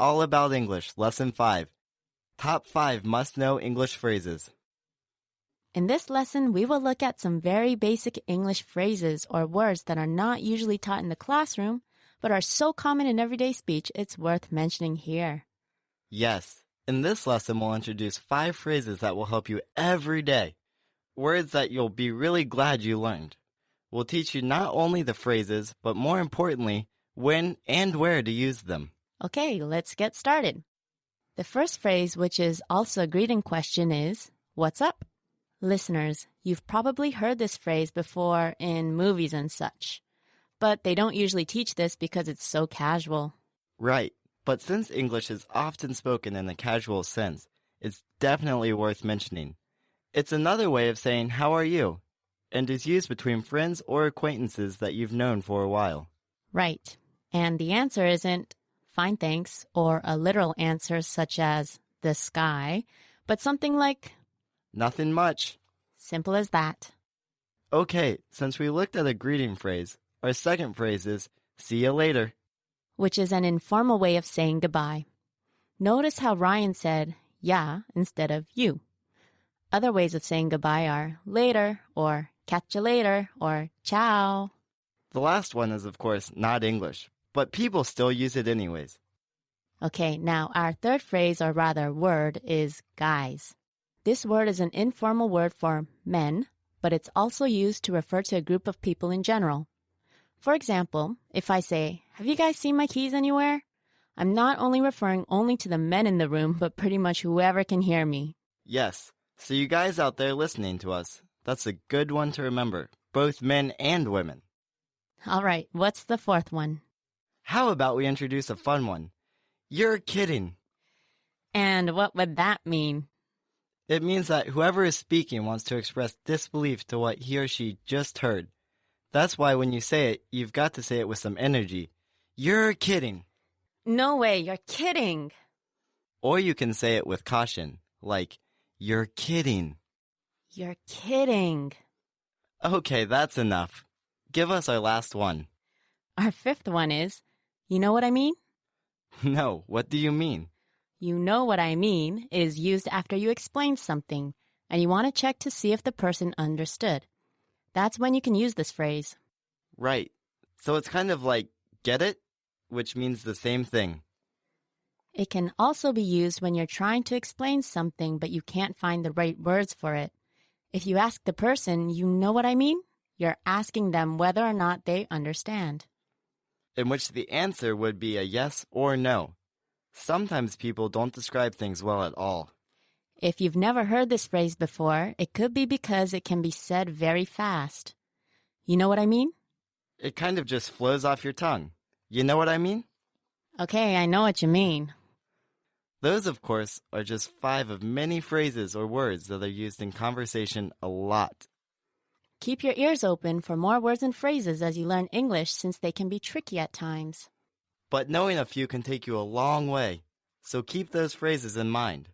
all about English, Lesson 5. Top 5 must-know English phrases. In this lesson, we will look at some very basic English phrases or words that are not usually taught in the classroom, but are so common in everyday speech it's worth mentioning here. Yes, in this lesson we'll introduce 5 phrases that will help you every day. Words that you'll be really glad you learned. We'll teach you not only the phrases, but more importantly, when and where to use them. Okay, let's get started. The first phrase, which is also a greeting question, is, "What's up?" Listeners, you've probably heard this phrase before in movies and such, but they don't usually teach this because it's so casual. Right, but since English is often spoken in a casual sense, it's definitely worth mentioning. It's another way of saying, "How are you?" and is used between friends or acquaintances that you've known for a while. Right, and the answer isn't, "Fine, thanks," or a literal answer such as, "the sky," but something like, "Nothing much." Simple as that. Okay, since we looked at a greeting phrase, our second phrase is, "See you later," which is an informal way of saying goodbye. Notice how Ryan said, "yeah," instead of "you." Other ways of saying goodbye are later, or catch you later, or ciao. The last one is, of course, not English, but people still use it anyways. Okay, now our third phrase, or rather word, is guys. This word is an informal word for men, but it's also used to refer to a group of people in general. For example, if I say, "Have you guys seen my keys anywhere?" I'm not only referring only to the men in the room, but pretty much whoever can hear me. Yes, so you guys out there listening to us, that's a good one to remember, both men and women. All right, what's the fourth one? How about we introduce a fun one? You're kidding. And what would that mean? It means that whoever is speaking wants to express disbelief to what he or she just heard. That's why when you say it, you've got to say it with some energy. You're kidding. No way, you're kidding. Or you can say it with caution, like, you're kidding. You're kidding. Okay, that's enough. Give us our last one. Our fifth one is, you know what I mean? No, what do you mean? You know what I mean is used after you explain something, and you want to check to see if the person understood. That's when you can use this phrase. Right. So it's kind of like, get it? Which means the same thing. It can also be used when you're trying to explain something but you can't find the right words for it. If you ask the person, you know what I mean? You're asking them whether or not they understand. In which the answer would be a yes or no. Sometimes people don't describe things well at all. If you've never heard this phrase before, it could be because it can be said very fast. You know what I mean? It kind of just flows off your tongue. You know what I mean? Okay, I know what you mean. Those, of course, are just 5 of many phrases or words that are used in conversation a lot. Keep your ears open for more words and phrases as you learn English, since they can be tricky at times. But knowing a few can take you a long way, so keep those phrases in mind.